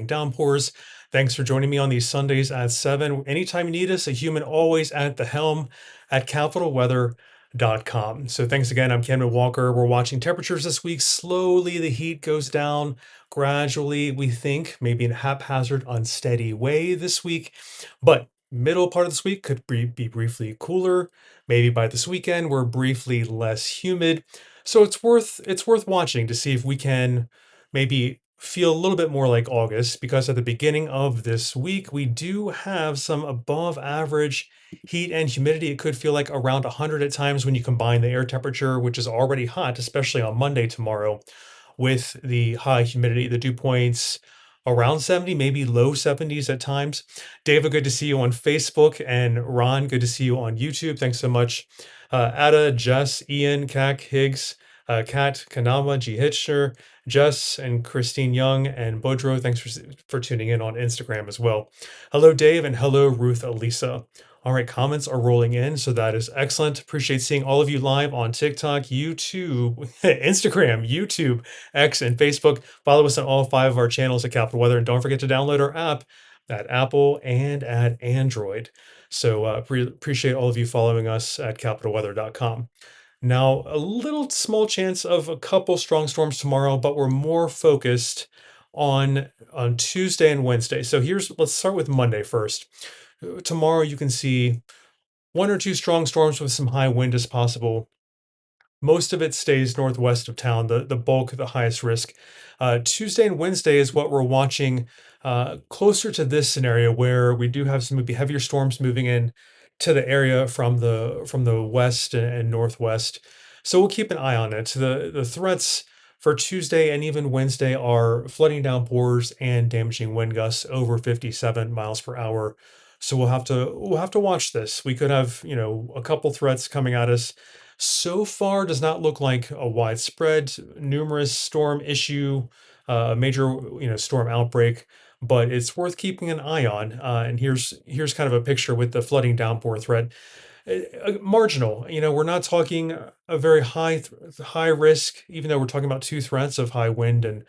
upcoming downpours. Thanks for joining me on these Sundays at 7. Anytime you need us, a human always at the helm at capitalweather.com. So thanks again. I'm Cameron Walker. We're watching temperatures this week. Slowly, the heat goes down gradually, we think, maybe in a haphazard, unsteady way this week. But middle part of this week could be briefly cooler. Maybe by this weekend, we're briefly less humid. So it's worth watching to see if we can maybe feel a little bit more like August, because at the beginning of this week we do have some above average heat and humidity. It could feel like around 100 at times when you combine the air temperature, which is already hot, especially on Monday tomorrow, with the high humidity. The dew points around 70, maybe low 70s at times. David, good to see you on Facebook, and Ron, good to see you on YouTube. Thanks so much. Ada, Jess, Ian, Kak, Higgs, Kat, Kanama, G. Hitcher, Jess, and Christine Young, and Bodro. Thanks for tuning in on Instagram as well. Hello, Dave, and hello, Ruth Elisa. All right, comments are rolling in, so that is excellent. Appreciate seeing all of you live on TikTok, YouTube, Instagram, YouTube, X, and Facebook. Follow us on all 5 of our channels at Capital Weather, and don't forget to download our app at Apple and at Android. So appreciate all of you following us at capitalweather.com. Now, a little small chance of a couple strong storms tomorrow, but we're more focused on Tuesday and Wednesday. So let's start with Monday first. Tomorrow you can see 1 or 2 strong storms with some high wind as possible. Most of it stays northwest of town, the bulk, the highest risk. Tuesday and Wednesday is what we're watching, closer to this scenario where we do have some maybe heavier storms moving in to the area from the west and northwest. So we'll keep an eye on it. The threats for Tuesday and even Wednesday are flooding downpours and damaging wind gusts over 57 miles per hour. So we'll have to watch this. We could have, a couple threats coming at us. So far does not look like a widespread numerous storm issue, a major storm outbreak, but it's worth keeping an eye on. And here's kind of a picture with the flooding downpour threat. Marginal. We're not talking a very high risk, even though we're talking about 2 threats of high wind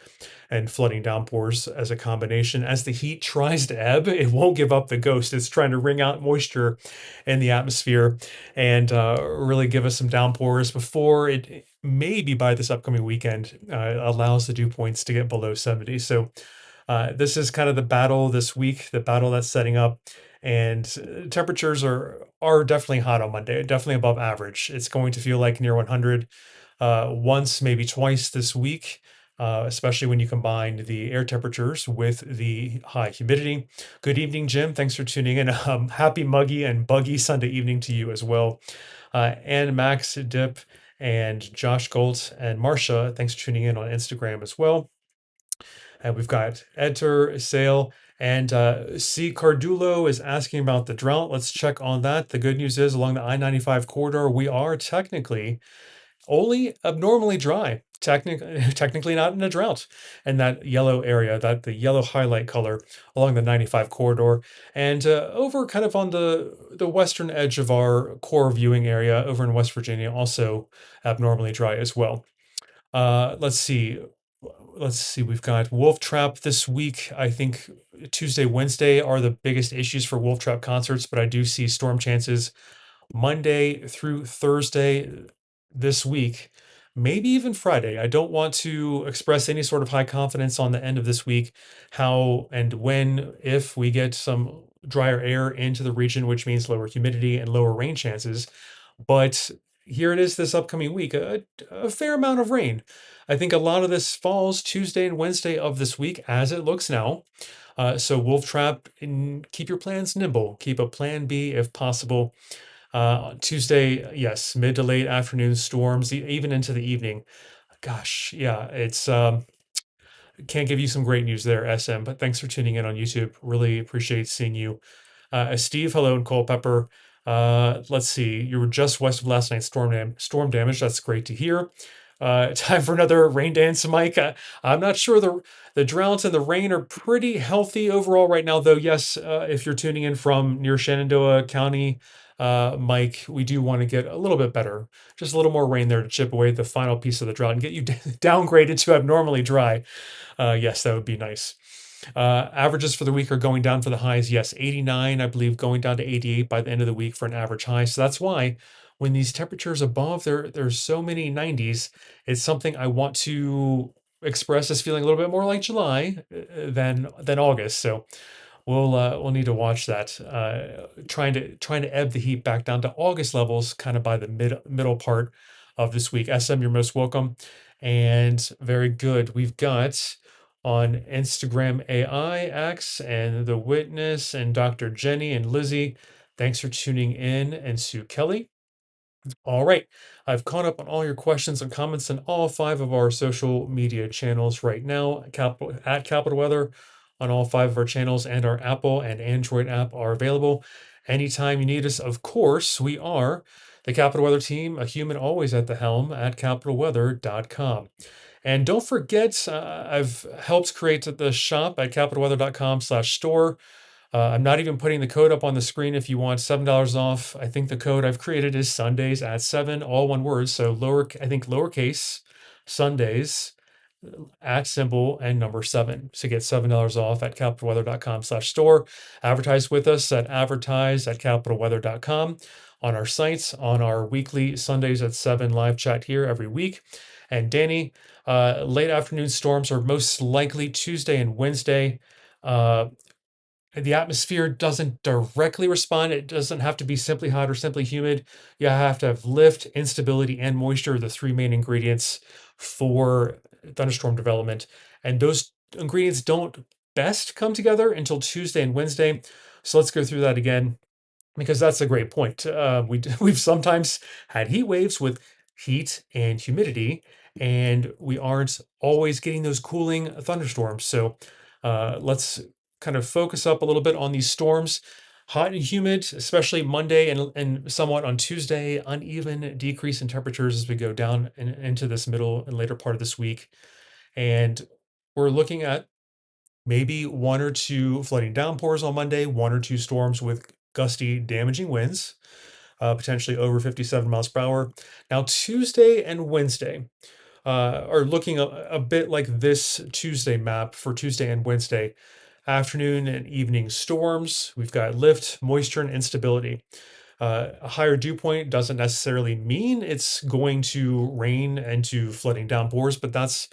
and flooding downpours as a combination. As the heat tries to ebb, it won't give up the ghost. It's trying to wring out moisture in the atmosphere and really give us some downpours before it maybe by this upcoming weekend allows the dew points to get below 70. So this is kind of the battle this week, the battle that's setting up. And temperatures are definitely hot on Monday, definitely above average. It's going to feel like near 100 once, maybe twice this week, especially when you combine the air temperatures with the high humidity. Good evening, Jim. Thanks for tuning in. Happy muggy and buggy Sunday evening to you as well. And Max Dip and Josh Golt and Marcia, thanks for tuning in on Instagram as well. And we've got Enter, Sale, and C. Cardulo is asking about the drought. Let's check on that. The good news is along the I-95 corridor, we are technically only abnormally dry. Technically not in a drought. And that yellow area, the yellow highlight color along the 95 corridor, and over kind of on the western edge of our core viewing area over in West Virginia, also abnormally dry as well. Let's see. Let's see. We've got Wolf Trap this week. I think Tuesday, Wednesday are the biggest issues for Wolf Trap concerts, but I do see storm chances Monday through Thursday this week, maybe even Friday. I don't want to express any sort of high confidence on the end of this week, how and when, if we get some drier air into the region, which means lower humidity and lower rain chances. But here it is this upcoming week, a fair amount of rain. I think a lot of this falls Tuesday and Wednesday of this week as it looks now. So Wolf Trap, keep your plans nimble. Keep a plan B if possible. Tuesday, yes, mid to late afternoon storms, even into the evening. Gosh, yeah, it's can't give you some great news there, SM, but thanks for tuning in on YouTube. Really appreciate seeing you. Steve, hello, and Culpepper. Let's see, you were just west of last night's storm damage. That's great to hear. Time for another rain dance, Mike. I'm not sure the droughts and the rain are pretty healthy overall right now, though. Yes, if you're tuning in from near Shenandoah County, Mike, we do want to get a little bit better, just a little more rain there to chip away the final piece of the drought and get you downgraded to abnormally dry. Yes, that would be nice. Averages for the week are going down for the highs. Yes, 89, I believe, going down to 88 by the end of the week for an average high. So that's why when these temperatures above, there's so many 90s, it's something I want to express as feeling a little bit more like July than August. So we'll need to watch that. Trying to ebb the heat back down to August levels, kind of by the middle part of this week. SM, you're most welcome, and very good. We've got on Instagram AI X and The Witness and Dr. Jenny and Lizzie. Thanks for tuning in, and Sue Kelly. All right. I've caught up on all your questions and comments on all five of our social media channels right now. Capital Weather on all five of our channels, and our Apple and Android app are available anytime you need us. Of course, we are the Capital Weather team, a human always at the helm at capitalweather.com. And don't forget, I've helped create the shop at capitalweather.com/store. I'm not even putting the code up on the screen if you want $7 off. I think the code I've created is Sundays at 7, all one word. So I think lowercase Sundays at symbol and number 7 to get $7 off at capitalweather.com/store. Advertise with us at advertise@capitalweather.com, on our sites, on our weekly Sundays at 7 live chat here every week. And Danny, late afternoon storms are most likely Tuesday and Wednesday. Uh, the atmosphere doesn't directly respond. It doesn't have to be simply hot or simply humid. You have to have lift, instability, and moisture, the three main ingredients for thunderstorm development. And those ingredients don't best come together until Tuesday and Wednesday. So let's go through that again, because that's a great point. We've sometimes had heat waves with heat and humidity, and we aren't always getting those cooling thunderstorms. So let's kind of focus up a little bit on these storms. Hot and humid, especially Monday and somewhat on Tuesday. Uneven decrease in temperatures as we go down into this middle and later part of this week. And we're looking at maybe one or two flooding downpours on Monday, one or two storms with gusty, damaging winds, potentially over 57 miles per hour. Now, Tuesday and Wednesday are looking a bit like this Tuesday map for Tuesday and Wednesday. Afternoon and evening storms. We've got lift, moisture, and instability. A higher dew point doesn't necessarily mean it's going to rain and to flooding downpours, but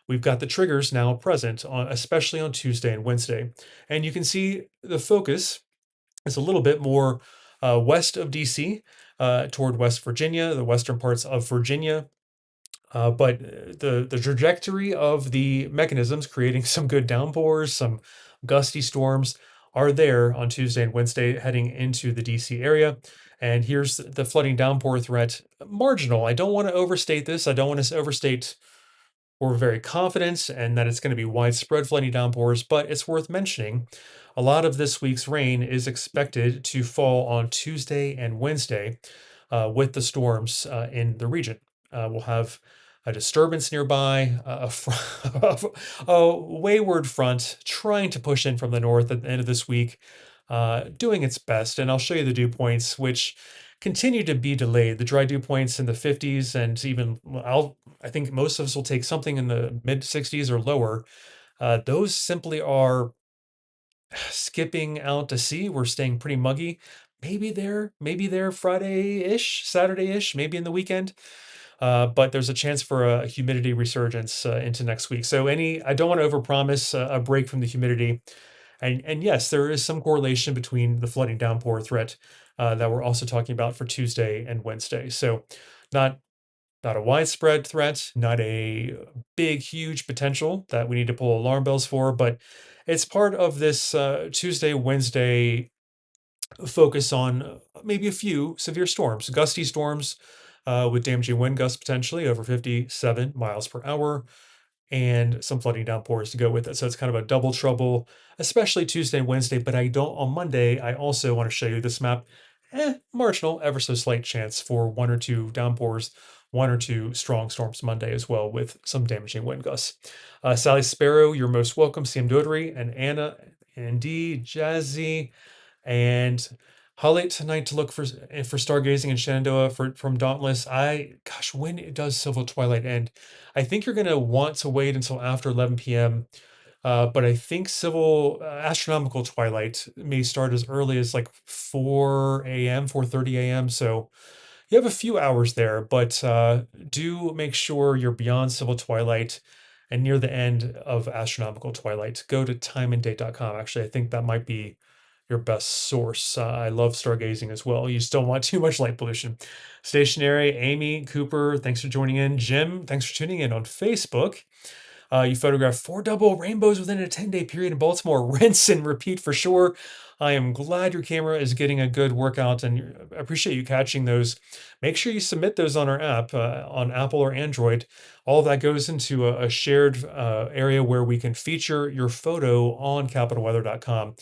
we've got the triggers now present on, especially on Tuesday and Wednesday. And you can see the focus is a little bit more west of DC, toward West Virginia, the western parts of Virginia. But the trajectory of the mechanisms creating some good downpours, some gusty storms are there on Tuesday and Wednesday heading into the DC area. And here's the flooding downpour threat, marginal. I don't want to overstate this. I don't want to overstate, we're very confident and that it's going to be widespread flooding downpours, but it's worth mentioning a lot of this week's rain is expected to fall on Tuesday and Wednesday with the storms in the region. We'll have a disturbance nearby, a wayward front trying to push in from the north at the end of this week, doing its best. And I'll show you the dew points, which continue to be delayed. The dry dew points in the 50s, and even I think most of us will take something in the mid 60s or lower. Those simply are skipping out to sea. We're staying pretty muggy. Maybe there Friday-ish, Saturday-ish, maybe in the weekend. But there's a chance for a humidity resurgence into next week. So I don't want to overpromise a break from the humidity. And yes, there is some correlation between the flooding downpour threat that we're also talking about for Tuesday and Wednesday. So not not a widespread threat, not a big, huge potential that we need to pull alarm bells for, but it's part of this Tuesday, Wednesday focus on maybe a few severe storms, gusty storms with damaging wind gusts potentially over 57 miles per hour, and some flooding downpours to go with it. So it's kind of a double trouble, especially Tuesday and Wednesday. But I don't on Monday. I also want to show you this map. Marginal, ever so slight chance for one or two downpours, one or two strong storms Monday as well, with some damaging wind gusts. Sally Sparrow, you're most welcome. Sam Dodry and Anna, Andy, Jazzy, and how late tonight to look for stargazing in Shenandoah from Dauntless? Gosh, when does Civil Twilight end? I think you're gonna want to wait until after 11 p.m. But I think civil astronomical twilight may start as early as like 4 a.m., 4:30 a.m. So you have a few hours there, but do make sure you're beyond civil twilight and near the end of astronomical twilight. Go to timeanddate.com. Actually, I think that might be your best source. I love stargazing as well. You just don't want too much light pollution. Stationary, Amy, Cooper, thanks for joining in. Jim, thanks for tuning in on Facebook. You photographed 4 double rainbows within a 10-day period in Baltimore. Rinse and repeat for sure. I am glad your camera is getting a good workout and I appreciate you catching those. Make sure you submit those on our app on Apple or Android. All of that goes into a shared area where we can feature your photo on capitalweather.com.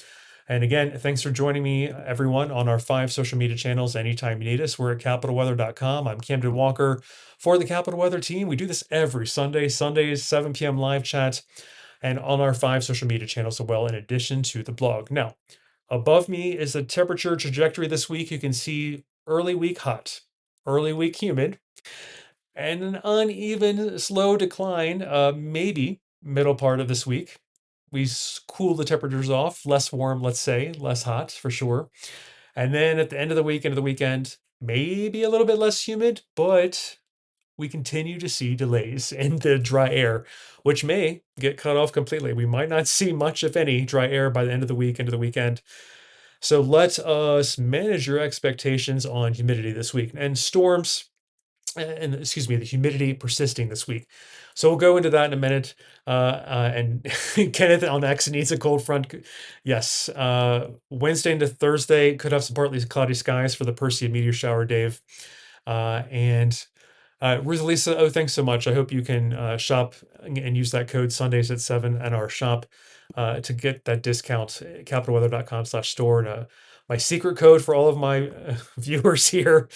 And again, thanks for joining me, everyone, on our 5 social media channels. Anytime you need us, we're at capitalweather.com. I'm Camden Walker for the Capital Weather team. We do this every Sunday, Sundays, 7 p.m. live chat, and on our 5 social media channels as well, in addition to the blog. Now, above me is the temperature trajectory this week. You can see early week hot, early week humid, and an uneven, slow decline, maybe middle part of this week. We cool the temperatures off, less warm, let's say, less hot for sure. And then at the end of the week, into the weekend, maybe a little bit less humid, but we continue to see delays in the dry air, which may get cut off completely. We might not see much, if any, dry air by the end of the week into the weekend. So let us manage your expectations on humidity this week and storms and excuse me, the humidity persisting this week. So we'll go into that in a minute. And Kenneth on X needs a cold front. Yes. Wednesday into Thursday could have some partly cloudy skies for the Perseid meteor shower, Dave. And Rosalisa, oh, thanks so much. I hope you can shop and use that code Sundays at 7 at our shop to get that discount, capitalweather.com/store. And my secret code for all of my viewers here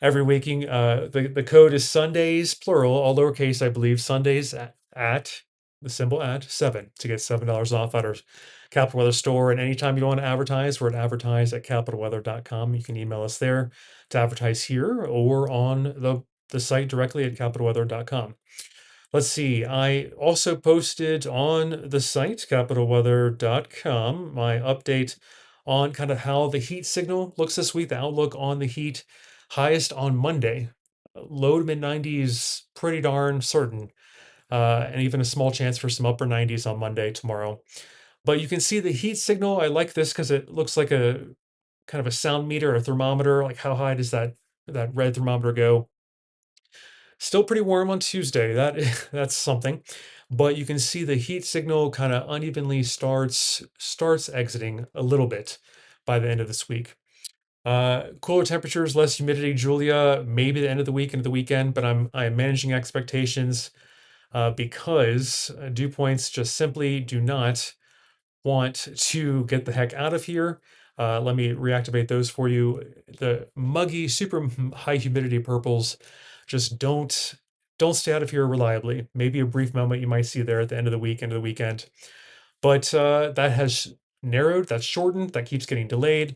every weeking, the code is Sundays, plural, all lowercase, I believe, Sundays at the symbol at 7 to get $7 off at our Capital Weather store. And anytime you want to advertise, we're at advertise@capitalweather.com. You can email us there to advertise here or on the site directly at capitalweather.com. Let's see. I also posted on the site, capitalweather.com, my update on kind of how the heat signal looks this week, the outlook on the heat. Highest on Monday, low to mid 90s, pretty darn certain, and even a small chance for some upper 90s on Monday tomorrow. But you can see the heat signal. I like this because it looks like a kind of a sound meter or thermometer. Like how high does that red thermometer go? Still pretty warm on Tuesday. That's something. But you can see the heat signal kind of unevenly starts exiting a little bit by the end of this week. Cooler temperatures, less humidity, Julia, maybe the end of the week into the weekend, but I'm managing expectations because dew points just simply do not want to get the heck out of here. Let me reactivate those for you. The muggy, super high humidity purples just don't stay out of here reliably. Maybe a brief moment you might see there at the end of the week, end of the weekend, but that has narrowed, that's shortened, that keeps getting delayed.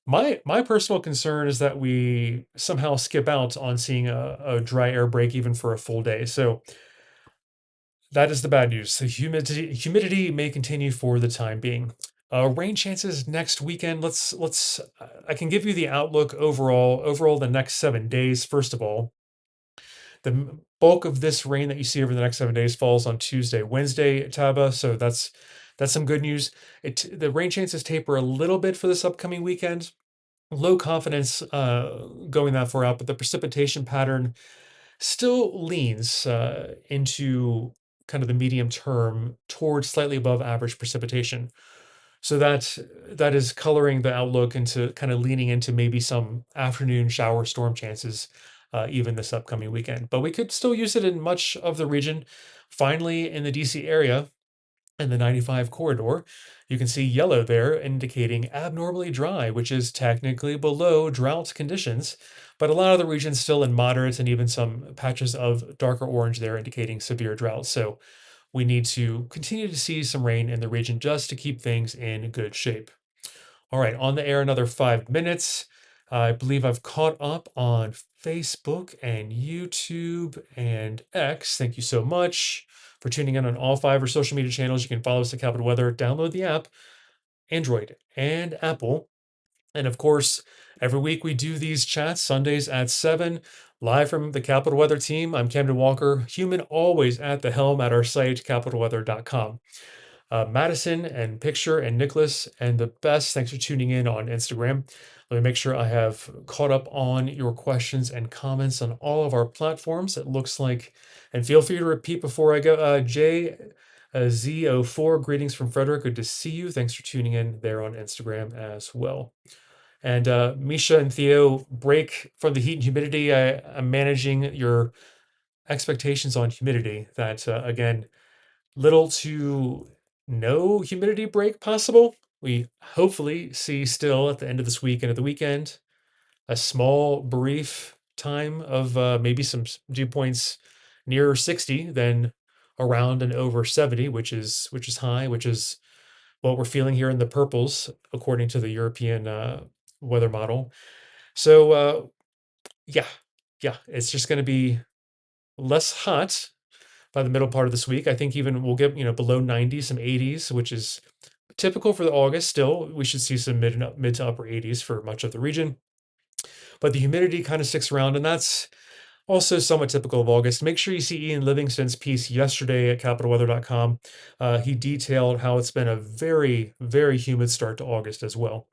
My personal concern is that we somehow skip out on seeing a dry air break even for a full day. So that is the bad news. The humidity may continue for the time being. Rain chances next weekend. I can give you the outlook overall the next 7 days. First of all, the bulk of this rain that you see over the next 7 days falls on Tuesday, Wednesday, Taba. So that's some good news. The rain chances taper a little bit for this upcoming weekend. Low confidence going that far out, but the precipitation pattern still leans into kind of the medium term towards slightly above average precipitation. So that is coloring the outlook into kind of leaning into maybe some afternoon shower storm chances even this upcoming weekend. But we could still use it in much of the region. Finally, in the DC area, in the 95 corridor, you can see yellow there indicating abnormally dry, which is technically below drought conditions, but a lot of the region's still in moderate and even some patches of darker orange there indicating severe drought. So we need to continue to see some rain in the region just to keep things in good shape. All right, on the air another 5 minutes. I believe I've caught up on Facebook and YouTube and X. Thank you so much. for tuning in on all 5 our social media channels. You can follow us at Capital Weather, download the app, Android and Apple. And of course, every week we do these chats Sundays at 7, live from the Capital Weather team. I'm Camden Walker, human always at the helm at our site, capitalweather.com. Madison and Picture and Nicholas and the best, thanks for tuning in on Instagram. Let me make sure I have caught up on your questions and comments on all of our platforms. It looks like, and feel free to repeat before I go. Jay Z04, greetings from Frederick. Good to see you. Thanks for tuning in there on Instagram as well. And Misha and Theo, break from the heat and humidity. I'm managing your expectations on humidity. That, again, little to no humidity break possible. We hopefully see still at the end of this week and at the weekend a small, brief time of maybe some dew points nearer 60 than around and over 70, which is high, which is what we're feeling here in the purples, according to the European weather model. So yeah, yeah, it's just going to be less hot by the middle part of this week. I think even we'll get below 90, some 80s, which is typical for the August. Still, we should see some mid to upper 80s for much of the region. But the humidity kind of sticks around, and that's also somewhat typical of August. Make sure you see Ian Livingston's piece yesterday at capitalweather.com. He detailed how it's been a very, very humid start to August as well.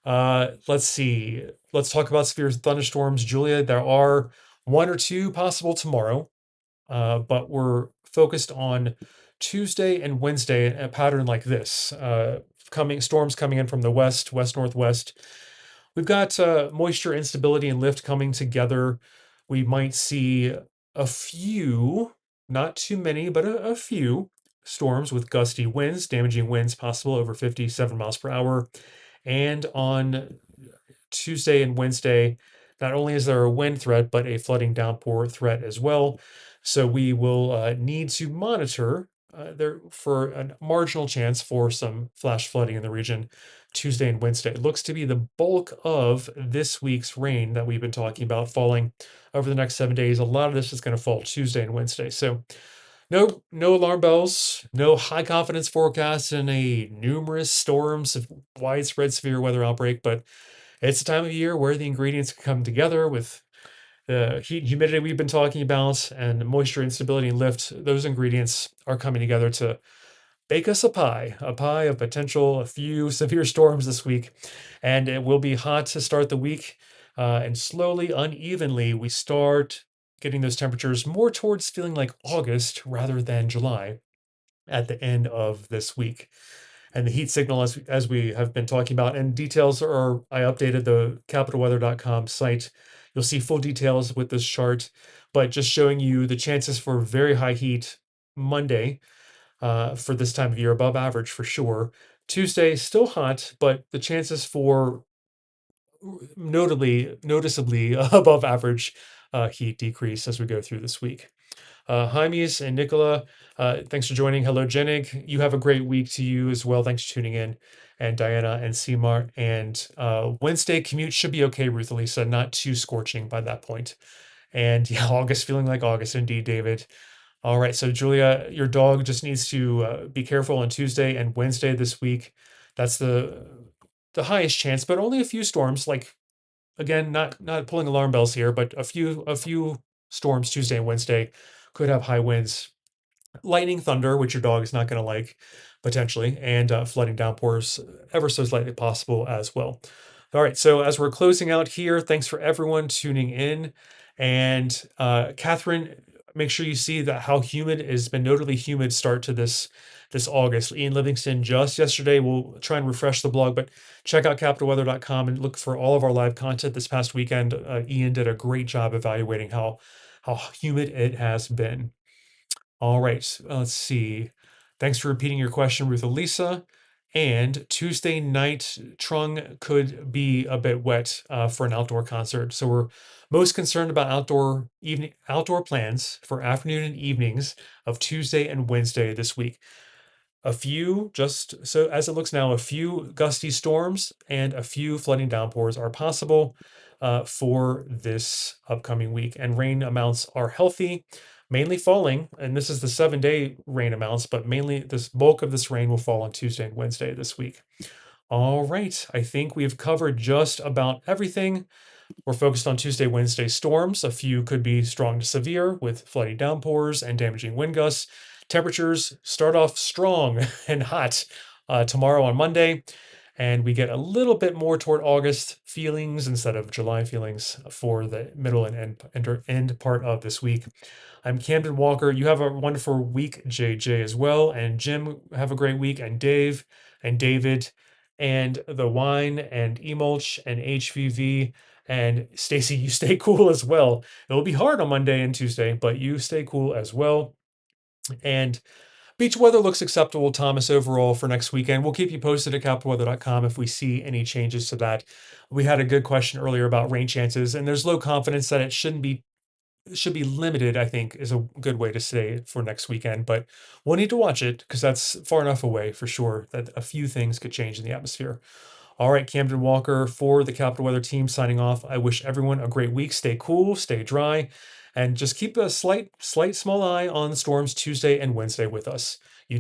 Let's see. Let's talk about severe thunderstorms. Julia, there are one or two possible tomorrow, but we're focused on Tuesday and Wednesday, a pattern like this. Storms coming in from the west, west northwest. We've got moisture instability and lift coming together. We might see a few, not too many, but a few storms with gusty winds, damaging winds possible over 57 miles per hour. And on Tuesday and Wednesday, not only is there a wind threat, but a flooding downpour threat as well. So we will need to monitor there for a marginal chance for some flash flooding in the region Tuesday and Wednesday. It looks to be the bulk of this week's rain that we've been talking about falling over the next 7 days. A lot of this is going to fall Tuesday and Wednesday. So no alarm bells, no high confidence forecasts, and a numerous storms of widespread severe weather outbreak, but it's a time of year where the ingredients come together with the heat and humidity we've been talking about and moisture instability and lift. Those ingredients are coming together to bake us a pie of potential, a few severe storms this week. And it will be hot to start the week. And slowly, unevenly, we start getting those temperatures more towards feeling like August rather than July at the end of this week. And the heat signal, as we have been talking about, and details are, I updated the capitalweather.com site. You'll see full details with this chart, but just showing you the chances for very high heat Monday for this time of year, above average for sure. Tuesday, still hot, but the chances for noticeably above average heat decrease as we go through this week. Jaimes and Nicola, thanks for joining. Hello, Jenig. You have a great week to you as well. Thanks for tuning in. And Diana and Seymour. And Wednesday commute should be okay, Ruth Elisa. Not too scorching by that point. And yeah, August feeling like August indeed, David. All right, so Julia, your dog just needs to be careful on Tuesday and Wednesday this week. That's the highest chance, but only a few storms. Like again, not pulling alarm bells here, but a few storms Tuesday and Wednesday could have high winds, lightning, thunder, which your dog is not going to like potentially, and flooding downpours ever so slightly possible as well. All right, so as we're closing out here, thanks for everyone tuning in. And Catherine, make sure you see that how humid it has been, notably humid start to this August. Ian Livingston just yesterday, we'll try and refresh the blog, but check out capitalweather.com and look for all of our live content this past weekend. Ian did a great job evaluating how humid it has been. All right, let's see. Thanks for repeating your question, Ruth Elisa. And Tuesday night, Trung could be a bit wet for an outdoor concert. So we're most concerned about outdoor plans for afternoon and evenings of Tuesday and Wednesday this week. A few, just so as it looks now, a few gusty storms and a few flooding downpours are possible. for this upcoming week. And rain amounts are healthy, mainly falling. And this is the 7-day rain amounts, but mainly this bulk of this rain will fall on Tuesday and Wednesday this week. All right, I think we've covered just about everything. We're focused on Tuesday, Wednesday storms. A few could be strong to severe with flooding downpours and damaging wind gusts. Temperatures start off strong and hot tomorrow on Monday, and we get a little bit more toward August feelings instead of July feelings for the middle and end part of this week. I'm Camden Walker. You have a wonderful week, JJ, as well. And Jim, have a great week. And Dave and David and the wine and Emulch and HVV. And Stacy, you stay cool as well. It'll be hard on Monday and Tuesday, but you stay cool as well. And beach weather looks acceptable, Thomas, overall for next weekend. We'll keep you posted at capitalweather.com if we see any changes to that. We had a good question earlier about rain chances, and there's low confidence that it should be limited, I think, is a good way to say it for next weekend. But we'll need to watch it because that's far enough away for sure that a few things could change in the atmosphere. All right, Camden Walker for the Capital Weather team signing off. I wish everyone a great week. Stay cool, stay dry, and just keep a slight small eye on the storms Tuesday and Wednesday with us. You